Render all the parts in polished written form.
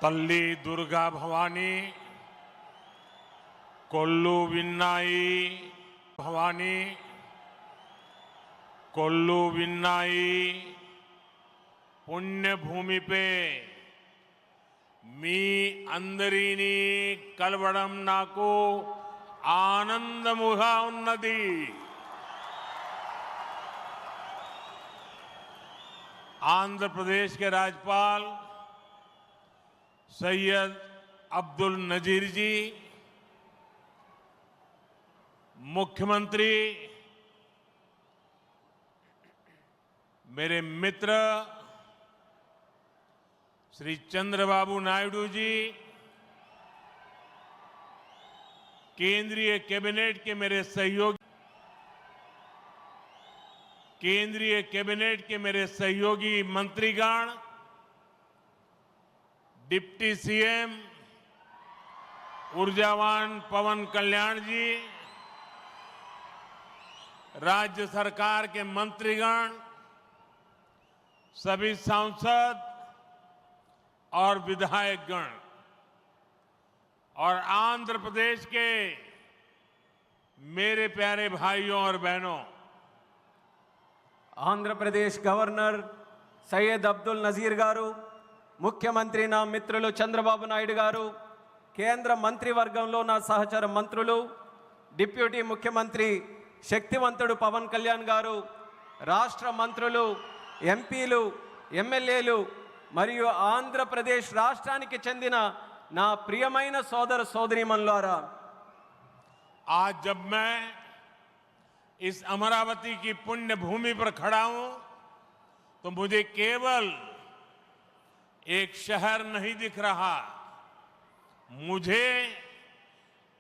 तल्ली दुर्गा भवानी, कोल्लू विन्नाई भवानी, कोल्लू विन्नाई पुण्य भूमि पे मी अंदरीनी कलवड़म नाको आनंदमुहा उन्नति आंध्र प्रदेश के राज्यपाल सैयद अब्दुल नजीर जी, मुख्यमंत्री मेरे मित्र श्री चंद्रबाबू नायडू जी, केंद्रीय कैबिनेट के मेरे सहयोगी, केंद्रीय कैबिनेट के मेरे सहयोगी मंत्रीगण, डिप्टी सीएम ऊर्जावान पवन कल्याण जी, राज्य सरकार के मंत्रीगण, सभी सांसद और विधायकगण और आंध्र प्रदेश के मेरे प्यारे भाइयों और बहनों, आंध्र प्रदेश गवर्नर सैयद अब्दुल नजीर गारू, मुख्यमंत्री ना मित्रुलु चंद्रबाबु नायडू गारू, केंद्र मंत्रिवर्गंलो ना सहचर मंत्रुलु, डिप्यूटी मुख्यमंत्री శక్తివంతుడు పవన్ కళ్యాణ్ గారు, రాష్ట్ర మంత్రులు, ఎంపీలు, ఎమ్మెల్యేలు మరియు ఆంధ్రప్రదేశ్ రాష్ట్రానికి చెందిన నా ప్రియమైన సోదర సోదరీమణులారా, आज जब मैं इस अमरावती की पुण्य भूमि पर खड़ा हूं तो मुझे केवल एक शहर नहीं दिख रहा, मुझे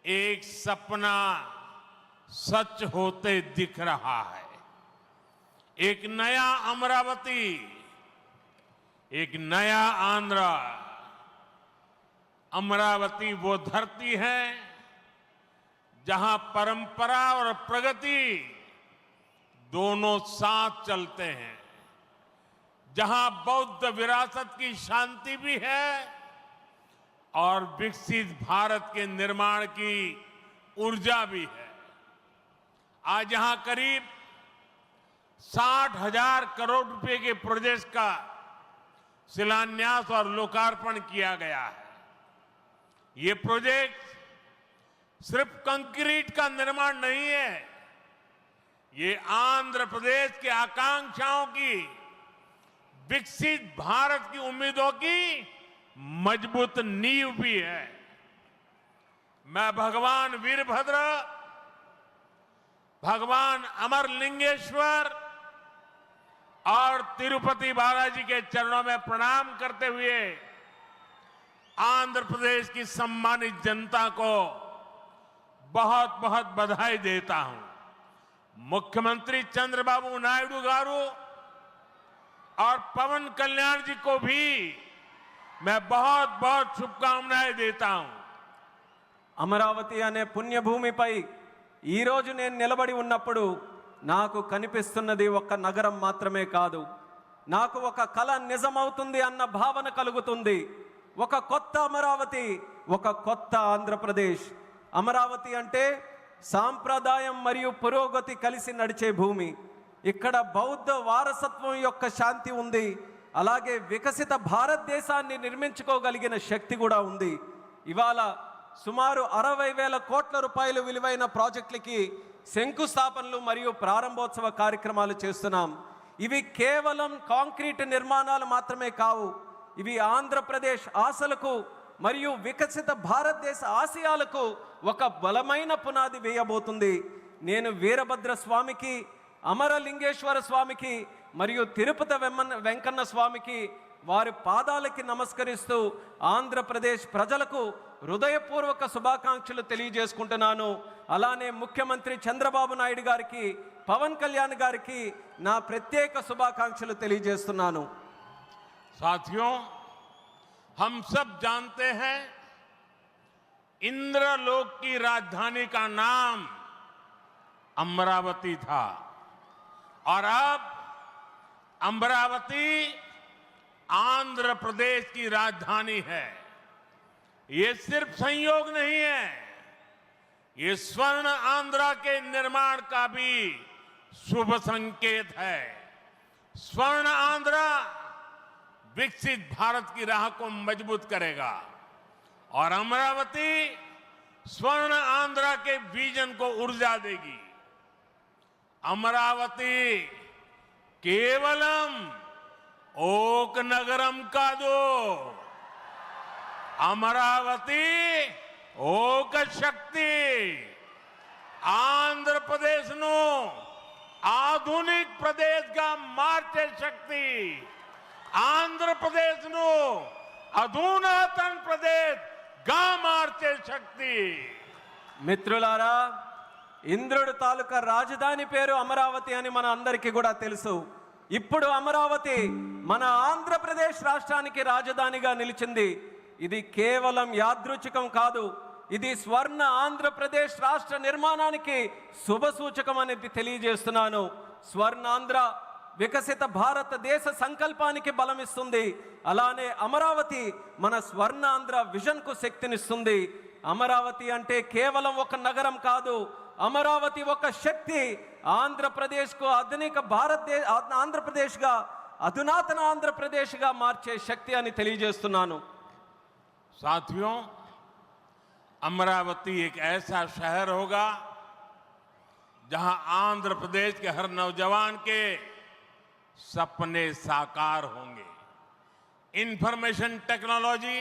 एक सपना सच होते दिख रहा है। एक नया अमरावती, एक नया आंध्र। अमरावती वो धरती है जहां परंपरा और प्रगति दोनों साथ चलते हैं, जहां बौद्ध विरासत की शांति भी है और विकसित भारत के निर्माण की ऊर्जा भी है। आज यहां करीब 60,000 करोड़ रुपए के प्रोजेक्ट का शिलान्यास और लोकार्पण किया गया है। ये प्रोजेक्ट सिर्फ कंक्रीट का निर्माण नहीं है, ये आंध्र प्रदेश के आकांक्षाओं की, विकसित भारत की उम्मीदों की मजबूत नींव भी है। मैं भगवान वीरभद्र, भगवान अमरलिंगेश्वर और तिरुपति बालाजी के चरणों में प्रणाम करते हुए आंध्र प्रदेश की सम्मानित जनता को बहुत बहुत बधाई देता हूं। मुख्यमंत्री चंद्रबाबू नायडू गारू और पवन कल्याण जी को भी मैं बहुत बहुत शुभकामनाएं देता हूं। అమరావతి అనే పుణ్యభూమిపై ఈ రోజు నేను నిలబడి ఉన్నప్పుడు నాకు కనిపిస్తున్నది ఒక నగరం మాత్రమే కాదు, నాకు ఒక కల నిజమవుతుంది అన్న భావన కలుగుతుంది। ఒక కొత్త అమరావతి, ఒక కొత్త ఆంధ్రప్రదేశ్। అమరావతి అంటే సాంప్రదాయం మరియు పురోగతి కలిసి నడిచే భూమి। ఇక్కడ బౌద్ధ వారసత్వం యొక్క శాంతి ఉంది, అలాగే వికసిత భారతదేశాన్ని నిర్మించుకోగలిగిన శక్తి కూడా ఉంది। ఇవాళ సుమారు 60,000 కోట్ల రూపాయలు విలువైన ప్రాజెక్టులకి శంకుస్థాపనలు మరియు ప్రారంభోత్సవ కార్యక్రమాలు చేస్తున్నాం। ఇవి కేవలం కాంక్రీట్ నిర్మాణాలు మాత్రమే కావు, ఇవి ఆంధ్రప్రదేశ్ ఆశలకు మరియు వికసిత భారతదేశ ఆశయాలకు ఒక బలమైన పునాది వేయబోతుంది। నేను వీరభద్ర స్వామికి, అమరలింగేశ్వర స్వామికి మరియు తిరుపతి వెంకన్న స్వామికి వారి పాదాలకి నమస్కరిస్తూ ఆంధ్రప్రదేశ్ ప్రజలకు హృదయపూర్వక శుభాకాంక్షలు తెలియజేసుకుంటున్నాను। అలానే ముఖ్యమంత్రి చంద్రబాబు నాయుడు గారికి, పవన్ కళ్యాణ్ గారికి నా ప్రత్యేక శుభాకాంక్షలు తెలియజేస్తున్నాను। साथियों, हम सब जानते हैं इंद्रलोक की राजधानी का नाम अमरावती था और अब अमरावती आंध्र प्रदेश की राजधानी है। ये सिर्फ संयोग नहीं है, ये स्वर्ण आंध्रा के निर्माण का भी शुभ संकेत है। स्वर्ण आंध्रा विकसित भारत की राह को मजबूत करेगा और अमरावती स्वर्ण आंध्रा के विजन को ऊर्जा देगी। अमरावती केवलम ओक नगरम कादु, अमरावती ओक शक्ति आंध्र प्रदेश नो आधुनिक प्रदेश का मार्चे शक्ति, आंध्र प्रदेश नो अधुनातन प्रदेश గా మార్చే శక్తి। మిత్రులారా, ఇంద్రుడి తాలూకా రాజధాని పేరు అమరావతి అని మన అందరికీ కూడా తెలుసు. ఇప్పుడు అమరావతి మన ఆంధ్రప్రదేశ్ రాష్ట్రానికి రాజధానిగా నిలిచింది. ఇది కేవలం యాదృచ్ఛికం కాదు, ఇది స్వర్ణ ఆంధ్రప్రదేశ్ రాష్ట్ర నిర్మాణానికి శుభ సూచకం అనేది తెలియజేస్తున్నాను. స్వర్ణాంధ్ర వికసిత భారతదేశ సంకల్పానికి బలమిస్తుంది. అలానే అమరావతి మన స్వర్ణాంధ్ర విజన్ కు శక్తినిస్తుంది. అమరావతి అంటే కేవలం ఒక నగరం కాదు, అమరావతి ఒక శక్తి. ఆంధ్రప్రదేశ్ కు ఆంధ్రప్రదేశ్ గా అధునాతన ఆంధ్రప్రదేశ్ గా మార్చే శక్తి అని తెలియజేస్తున్నాను. साथियों, अमरावती एक ऐसा शहर होगा जहां आंध्र प्रदेश के हर नौजवान के सपने साकार होंगे। Information technology,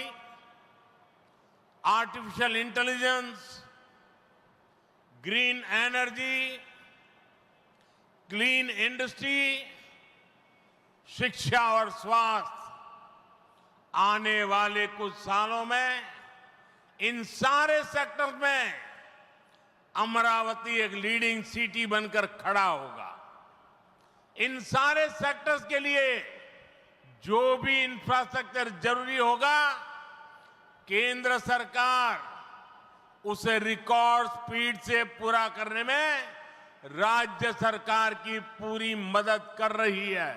artificial intelligence, green energy, clean industry, शिक्षा और स्वास्थ्य, आने वाले कुछ सालों में इन सारे सेक्टर्स में अमरावती एक लीडिंग सिटी बनकर खड़ा होगा। इन सारे सेक्टर्स के लिए जो भी इंफ्रास्ट्रक्चर जरूरी होगा, केंद्र सरकार उसे रिकॉर्ड स्पीड से पूरा करने में राज्य सरकार की पूरी मदद कर रही है।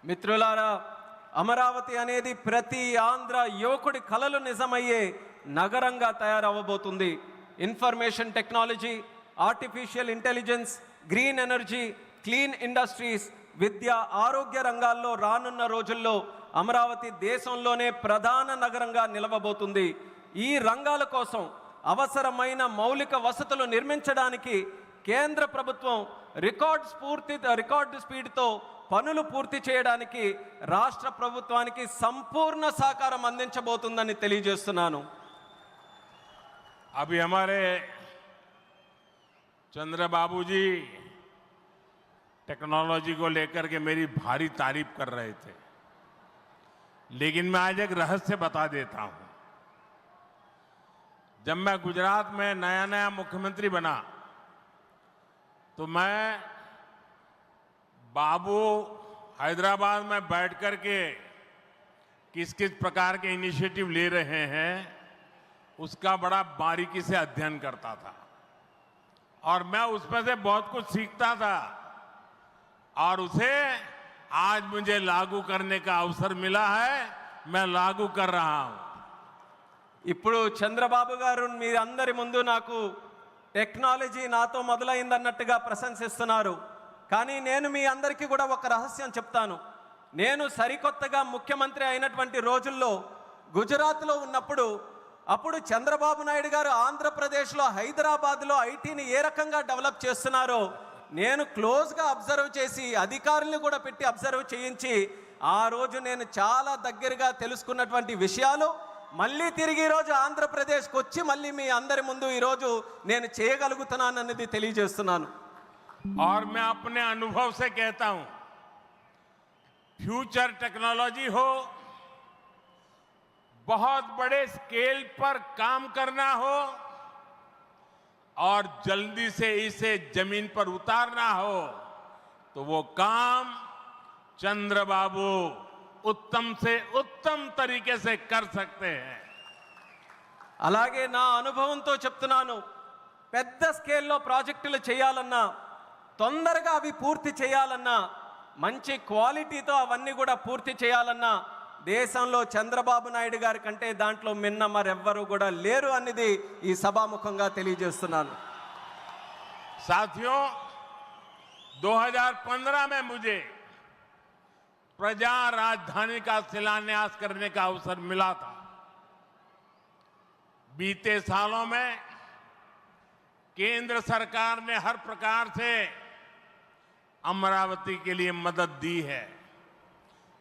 మిత్రులారా, అమరావతి అనేది ప్రతి ఆంధ్ర యువకుడి కలలు నిజమయ్యే నగరంగా తయారవబోతుంది. Information technology, artificial intelligence, green energy, clean industries, విద్య, ఆరోగ్య రంగాల్లో రానున్న రోజుల్లో అమరావతి దేశంలోనే ప్రధాన నగరంగా నిలవబోతుంది. ఈ రంగాల కోసం అవసరమైన మౌలిక వసతులు నిర్మించడానికి కేంద్ర ప్రభుత్వం రికార్డు స్పీడ్తో పనులు పూర్తి చేయడానికి రాష్ట్ర ప్రభుత్వానికి సంపూర్ణ సహకారం అందించబోతుందని తెలియజేస్తున్నాను. अभी हमारे चंद्रबाबू जी टेक्नोलॉजी को लेकर के मेरी भारी तारीफ कर रहे थे, लेकिन मैं आज एक रहस्य बता देता हूं। जब मैं गुजरात में नया मुख्यमंत्री बना तो मैं बाबू हैदराबाद में बैठ कर के किस किस प्रकार के इनिशिएटिव ले रहे हैं उसका बड़ा बारीकी से अध्ययन करता था और मैं उसमें से बहुत कुछ सीखता था और उसे आज मुझे लागू करने का अवसर मिला है। मैं लागू कर रहा हूं। ఇప్పుడు చంద్రబాబు గారు మీరందరి ముందు నాకు టెక్నాలజీ నాతో మొదలైందన్నట్టుగా ప్రశంసిస్తున్నారు. కానీ నేను మీ అందరికీ కూడా ఒక రహస్యం చెప్తాను. నేను సరికొత్తగా ముఖ్యమంత్రి అయినటువంటి రోజుల్లో గుజరాత్లో ఉన్నప్పుడు అప్పుడు చంద్రబాబు నాయుడు గారు ఆంధ్రప్రదేశ్లో హైదరాబాద్లో ఐటీని ఏ రకంగా డెవలప్ చేస్తున్నారో నేను క్లోజ్గా అబ్జర్వ్ చేసి అధికారులను కూడా పెట్టి అబ్జర్వ్ చేయించి ఆ రోజు నేను చాలా దగ్గరగా తెలుసుకున్నటువంటి విషయాలు మళ్ళీ తిరిగి ఈరోజు ఆంధ్రప్రదేశ్కి వచ్చి మళ్ళీ మీ అందరి ముందు ఈరోజు నేను చేయగలుగుతున్నానన్నది తెలియజేస్తున్నాను. और मैं अपने अनुभव से कहता हूं, फ्यूचर टेक्नोलॉजी हो, बहुत बड़े स्केल पर काम करना हो और जल्दी से इसे जमीन पर उतारना हो तो वो काम चंद्रबाबू उत्तम से उत्तम तरीके से कर सकते हैं. అలాగే నా అనుభవంతో చెప్తున్నాను, పెద్ద స్కేల్లో ప్రాజెక్టులు చేయాలన్నా తొందరగా అవి పూర్తి చేయాలన్నా మంచి క్వాలిటీతో అవన్నీ కూడా పూర్తి చేయాలన్నా దేశంలో చంద్రబాబు నాయుడు గారి కంటే దాంట్లో మిన్న మరెవ్వరూ కూడా లేరు అనేది ఈ సభాముఖంగా తెలియజేస్తున్నాను. साथियों, 2015 में मुझे प्रजा राजधानी का शिलान्यास करने का अवसर मिला था। बीते सालों में केंद्र सरकार ने हर प्रकार से अमरावती के लिए मदद दी है।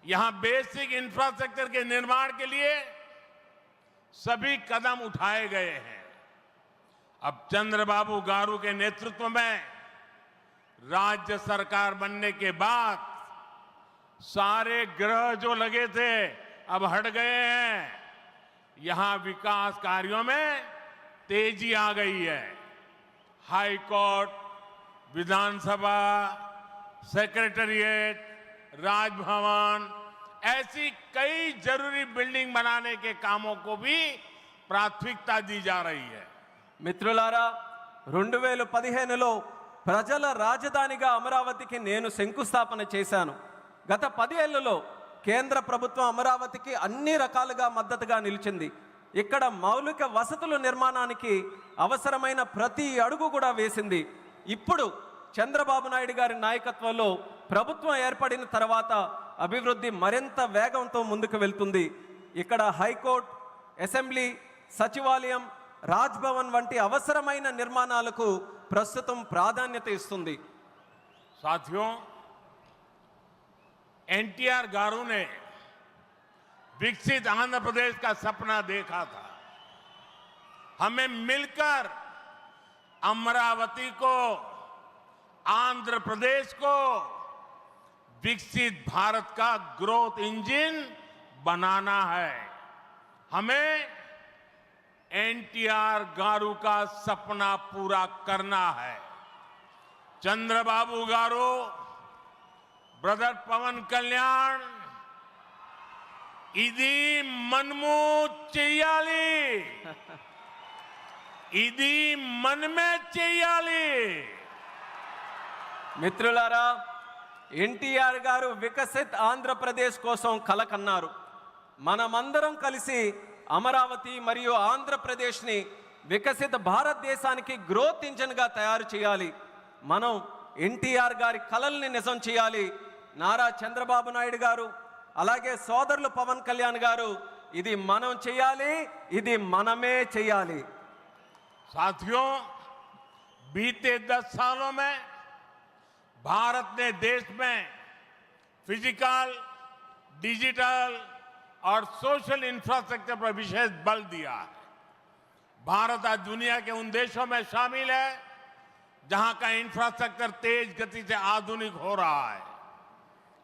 यहां बेसिक इंफ्रास्ट्रक्चर के निर्माण के लिए सभी कदम उठाए गए हैं। अब चंद्रबाबू गारू के नेतृत्व में राज्य सरकार बनने के बाद सारे ग्रह जो लगे थे अब हट गए हैं। यहां विकास कार्यों में तेजी आ गई है। हाई कोर्ट, विधानसभा, सेक्रेटेरिएट, राजभवन, ऐसी कई जरूरी बिल्डिंग बनाने के कामों को भी प्राथमिकता दी जा रही है। మిత్రులారా, 2015లో ప్రజల రాజధానిగా అమరావతికి నేను శంకుస్థాపన చేశాను. గత 10 ఏళ్లలో కేంద్ర ప్రభుత్వం అమరావతికి అన్ని రకాలుగా మద్దతుగా నిలిచింది. ఇక్కడ మౌలిక వసతుల నిర్మాణానికి అవసరమైన ప్రతి అడుగు కూడా వేసింది. ఇప్పుడు చంద్రబాబు నాయుడు గారి నాయకత్వంలో ప్రభుత్వం ఏర్పడిన తర్వాత అభివృద్ధి మరింత వేగంతో ముందుకు వెళ్తుంది. ఇక్కడ హైకోర్టు, అసెంబ్లీ, సచివాలయం, రాజ్భవన్ వంటి అవసరమైన నిర్మాణాలకు ప్రస్తుతం ప్రాధాన్యత ఇస్తుంది. साथियों, एनटीआर गारू ने विकसित आंध्र प्रदेश का सपना देखा था। हमें मिलकर अमरावती को, आंध्र प्रदेश को विकसित भारत का ग्रोथ इंजन बनाना है। हमें एनटीआर गारू का सपना पूरा करना है। चंद्रबाबू गारू, ब्रदर पवन कल्याण, इदी मनमू చెయ్యాలి, ఇది మనమే చెయ్యాలి. మిత్రులారా, ఎన్టీఆర్ గారు వికసిత్ ఆంధ్రప్రదేశ్ కోసం కలకన్నారు. మనమందరం కలిసి అమరావతి మరియు ఆంధ్రప్రదేశ్ని వికసిత భారతదేశానికి గ్రోత్ ఇంజిన్గా తయారు చేయాలి. మనం ఎన్టీఆర్ గారి కలల్ని నిజం చేయాలి. నారా చంద్రబాబు నాయుడు గారు, అలాగే సోదరులు పవన్ కళ్యాణ్ గారు, ఇది మనం చేయాలి, ఇది మనమే చేయాలి. साथियों, बीते 10 सालों में भारत ने देश में फिजिकल, डिजिटल और सोशल इंफ्रास्ट्रक्चर पर विशेष बल दिया है। भारत आज दुनिया के उन देशों में शामिल है जहां का इंफ्रास्ट्रक्चर तेज गति से आधुनिक हो रहा है।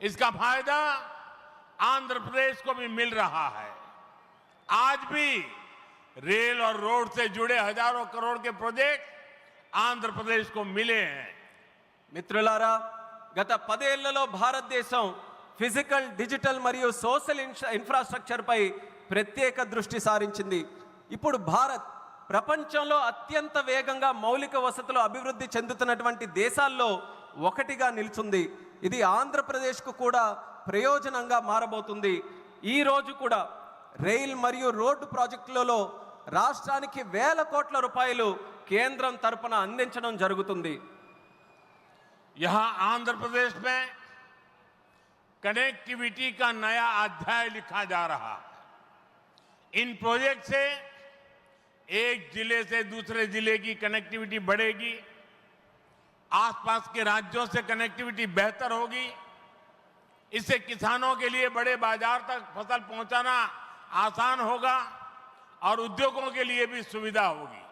इसका फायदा आंध्र प्रदेश को भी मिल रहा है। आज भी रेल और रोड से जुड़े हजारों करोड़ के प्रोजेक्ट आंध्र प्रदेश को मिले हैं। మిత్రులారా, గత 10 ఏళ్లలో భారతదేశం ఫిజికల్, డిజిటల్ మరియు సోషల్ ఇన్ఫ్రాస్ట్రక్చర్పై ప్రత్యేక దృష్టి సారించింది. ఇప్పుడు భారత్ ప్రపంచంలో అత్యంత వేగంగా మౌలిక వసతులు అభివృద్ధి చెందుతున్నటువంటి దేశాల్లో ఒకటిగా నిలుచుంది. ఇది ఆంధ్రప్రదేశ్కు కూడా ప్రయోజనంగా మారబోతుంది. ఈ రోజు కూడా రైల్ మరియు రోడ్డు ప్రాజెక్టులలో రాష్ట్రానికి వేల కోట్ల రూపాయలు కేంద్రం తరపున అందించడం జరుగుతుంది. यहां आंध्र प्रदेश में कनेक्टिविटी का नया अध्याय लिखा जा रहा है। इन प्रोजेक्ट से एक जिले से दूसरे जिले की कनेक्टिविटी बढ़ेगी, आसपास के राज्यों से कनेक्टिविटी बेहतर होगी। इससे किसानों के लिए बड़े बाजार तक फसल पहुंचाना आसान होगा और उद्योगों के लिए भी सुविधा होगी।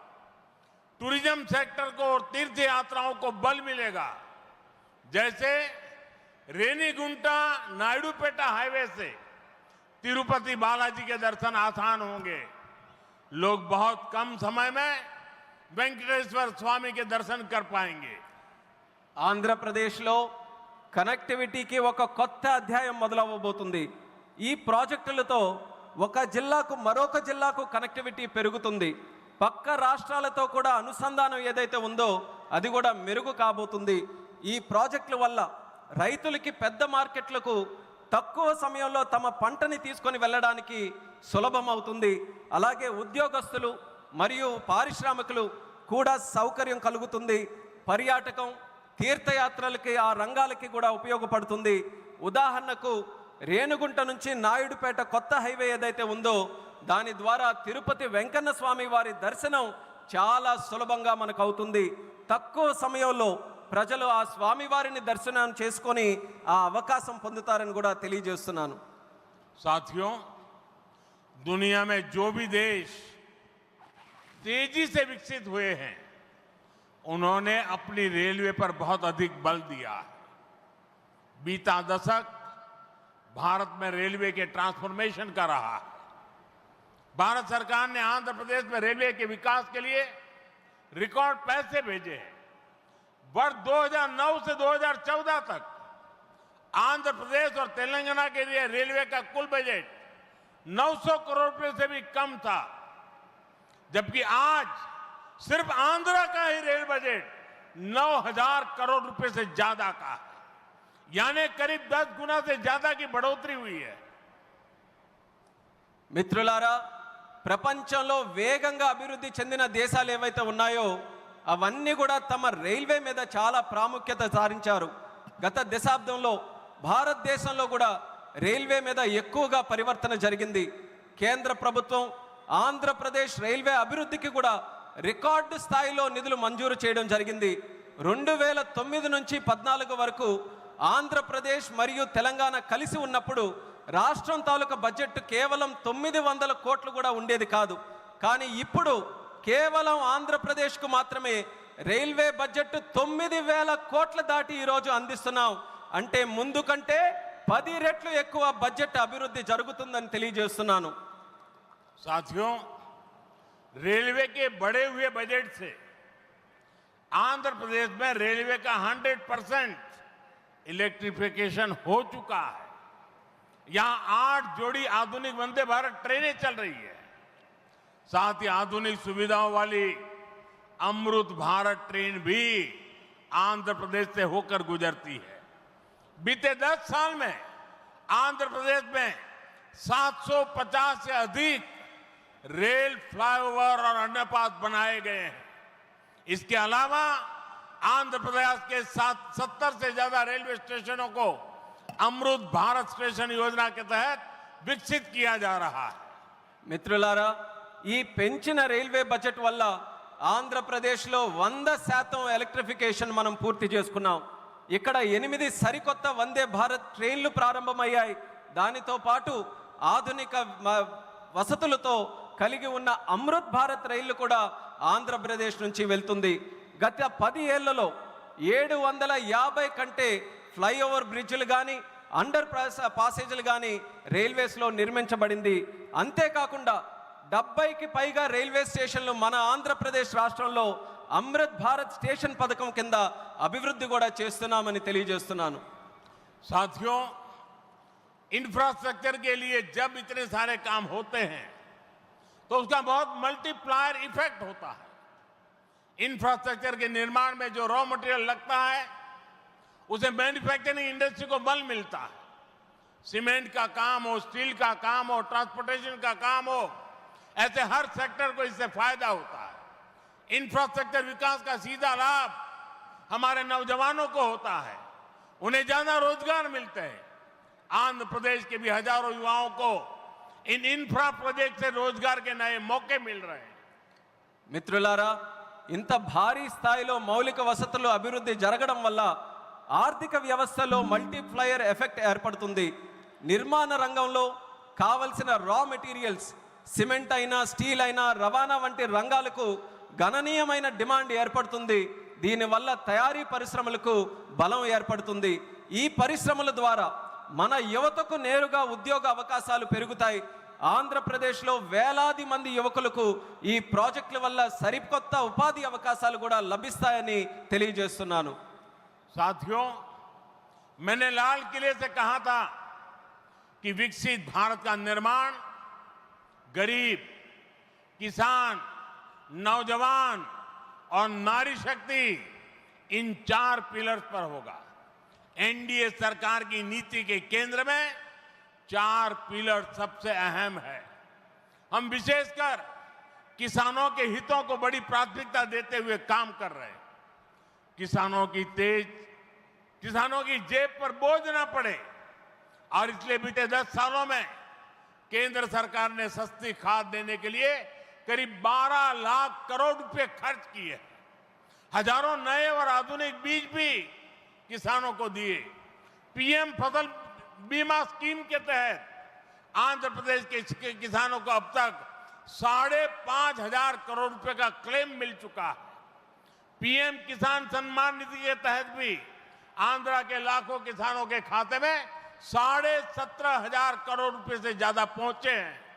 टूरिज्म सेक्टर को और तीर्थ यात्राओं को बल मिलेगा। जैसे रेनीगुंटा नायडूपेटा हाईवे से तिरुपति बालाजी के दर्शन आसान होंगे। लोग बहुत कम समय में वेंकटेश्वर स्वामी के दर्शन कर पाएंगे। ఆంధ్రప్రదేశ్లో కనెక్టివిటీకి ఒక కొత్త అధ్యాయం మొదలవబోతుంది. ఈ ప్రాజెక్టులతో ఒక జిల్లాకు మరొక జిల్లాకు కనెక్టివిటీ పెరుగుతుంది. పక్క రాష్ట్రాలతో కూడా అనుసంధానం ఏదైతే ఉందో అది కూడా మెరుగు కాబోతుంది. ఈ ప్రాజెక్టుల వల్ల రైతులకి పెద్ద మార్కెట్లకు తక్కువ సమయంలో తమ పంటని తీసుకొని వెళ్ళడానికి సులభం అవుతుంది. అలాగే ఉద్యోగస్తులు మరియు పారిశ్రామికులు కూడా సౌకర్యం కలుగుతుంది. పర్యాటకం, తీర్థయాత్రలకి ఆ రంగాలకి కూడా ఉపయోగపడుతుంది. ఉదాహరణకు రేణుగుంట నుంచి నాయుడుపేట కొత్త హైవే ఏదైతే ఉందో దాని ద్వారా తిరుపతి వెంకన్న స్వామి వారి దర్శనం చాలా సులభంగా మనకు అవుతుంది. తక్కువ సమయంలో ప్రజలు ఆ స్వామివారిని దర్శనం చేసుకొని ఆ అవకాశం పొందుతారని కూడా తెలియజేస్తున్నాను. साथियों, दुनिया में जो भी देश तेजी से विकसित हुए हैं उन्होंने अपनी रेलवे पर बहुत अधिक बल दिया है। बीता दशक भारत में रेलवे के ट्रांसफॉर्मेशन का रहा है। भारत सरकार ने आंध्र प्रदेश में रेलवे के विकास के लिए रिकॉर्ड पैसे भेजे हैं। वर्ष 2009 से 2014 तक आंध्र प्रदेश और तेलंगाना के लिए रेलवे का कुल बजट 900 करोड़ रुपए से भी कम था, जबकि आज सिर्फ आंध्र का ही रेल बजट 9000 करोड़ रुपए से ज्यादा का है, यानी करीब 10 गुना से ज्यादा की बढ़ोतरी हुई है। మిత్రులారా, ప్రపంచంలో వేగంగా అభివృద్ధి చెందిన దేశాలు ఏవైతే ఉన్నాయో అవన్నీ కూడా తమ రైల్వే మీద చాలా ప్రాముఖ్యత సారించారు. గత దశాబ్దంలో భారతదేశంలో కూడా రైల్వే మీద ఎక్కువగా పరివర్తన జరిగింది. కేంద్ర ప్రభుత్వం ఆంధ్రప్రదేశ్ రైల్వే అభివృద్ధికి కూడా రికార్డు స్థాయిలో నిధులు మంజూరు చేయడం జరిగింది. 2009 నుంచి 14 వరకు ఆంధ్రప్రదేశ్ మరియు తెలంగాణ కలిసి ఉన్నప్పుడు రాష్ట్రం తాలూకా బడ్జెట్ కేవలం 900 కోట్లు కూడా ఉండేది కాదు. కానీ ఇప్పుడు కేవలం ఆంధ్రప్రదేశ్కు మాత్రమే రైల్వే బడ్జెట్ 9000 కోట్ల దాటి ఈరోజు అందిస్తున్నాం. అంటే ముందు కంటే 10 రెట్లు ఎక్కువ బడ్జెట్ అభివృద్ధి జరుగుతుందని తెలియజేస్తున్నాను. साथियों, रेलवे के बढ़े हुए बजट से आंध्र प्रदेश में रेलवे का 100% इलेक्ट्रिफिकेशन हो चुका है। यहां 8 जोड़ी आधुनिक वंदे भारत ट्रेनें चल रही है। साथ ही आधुनिक सुविधाओं वाली अमृत भारत ट्रेन भी आंध्र प्रदेश से होकर गुजरती है। बीते 10 साल में आंध्र प्रदेश में 750 से अधिक रेल फ्लाईओवर और अंडरपास बनाए गए हैं। इसके अलावा आंध्र प्रदेश के 70 से ज्यादा रेलवे स्टेशनों को अमृत भारत स्टेशन योजना के तहत विकसित किया जा रहा है। మిత్రులారా, ఈ పెంచిన రైల్వే బడ్జెట్ వల్ల ఆంధ్రప్రదేశ్లో 100% ఎలక్ట్రిఫికేషన్ మనం పూర్తి చేసుకున్నాం. ఇక్కడ 8 సరికొత్త వందే భారత్ ట్రైన్లు ప్రారంభమయ్యాయి. దానితో పాటు ఆధునిక వసతులతో కలిగి ఉన్న అమృత్ భారత్ రైళ్లు కూడా ఆంధ్రప్రదేశ్ నుంచి వెళ్తుంది. గత 10 ఏళ్లలో 750 కంటే ఫ్లైఓవర్ బ్రిడ్జ్లు కానీ అండర్ పాసేజీలు కానీ రైల్వేస్లో నిర్మించబడింది. అంతేకాకుండా 70కి పైగా రైల్వే స్టేషన్లు మన ఆంధ్రప్రదేశ్ రాష్ట్రంలో అమృత్ భారత్ స్టేషన్ పథకం కింద అభివృద్ధి కూడా చేస్తున్నామని తెలియజేస్తున్నాను. साथियों, इंफ्रास्ट्रक्चर के लिए जब इतने सारे काम होते हैं तो उसका बहुत मल्टीप्लायर इफेक्ट होता है। इंफ्रास्ट्रक्चर के निर्माण में जो रॉ मटेरियल लगता है उसे मैन्युफैक्चरिंग इंडस्ट्री को बल मिलता है। सीमेंट का काम हो, स्टील का काम हो, ट्रांसपोर्टेशन का काम हो, ऐसे हर सेक्टर को इससे फायदा होता है। इंफ्रास्ट्रक्चर विकास का सीधा लाभ हमारे नौजवानों को होता है, उन्हें ज्यादा रोजगार मिलते हैं। आंध्र प्रदेश के भी हजारों युवाओं को इन इंफ्रा प्रोजेक्ट से रोजगार के नए मौके मिल रहे हैं। మిత్రులారా, ఇంత భారీ స్థాయిలో మౌలిక వసతులు అభివృద్ధి జరగడం వల్ల ఆర్థిక వ్యవస్థలో మల్టీప్లయర్ ఎఫెక్ట్ ఏర్పడుతుంది. నిర్మాణ రంగంలో కావలసిన రా మెటీరియల్స్, సిమెంట్ అయినా, స్టీల్ అయినా, రవాణా వంటి రంగాలకు గణనీయమైన డిమాండ్ ఏర్పడుతుంది. దీనివల్ల తయారీ పరిశ్రమలకు బలం ఏర్పడుతుంది. ఈ పరిశ్రమల ద్వారా మన యువతకు నేరుగా ఉద్యోగ అవకాశాలు పెరుగుతాయి. ఆంధ్రప్రదేశ్లో వేలాది మంది యువకులకు ఈ ప్రాజెక్టుల వల్ల సరికొత్త ఉపాధి అవకాశాలు కూడా లభిస్తాయని తెలియజేస్తున్నాను. साथियों, मैंने लाल किले से कहा था कि विकसित भारत का निर्माण गरीब, किसान, नौजवान और नारी शक्ति इन 4 पिलर्स पर होगा। एनडीए सरकार की नीति के केंद्र में 4 पिलर सबसे अहम है। हम विशेषकर किसानों के हितों को बड़ी प्राथमिकता देते हुए काम कर रहे हैं। किसानों की जेब पर बोझ ना पड़े और इसलिए बीते 10 सालों में केंद्र सरकार ने सस्ती खाद देने के लिए करीब 12 लाख करोड़ रुपए खर्च किए। हजारों नए और आधुनिक बीज भी किसानों को दिए। पीएम फसल बीमा स्कीम के तहत आंध्र प्रदेश के किसानों को अब तक 5,500 करोड़ रुपए का क्लेम मिल चुका है। पीएम किसान सम्मान निधि के तहत भी आंध्र के लाखों किसानों के खाते में 17,500 करोड़ रुपए से ज्यादा पहुंचे हैं।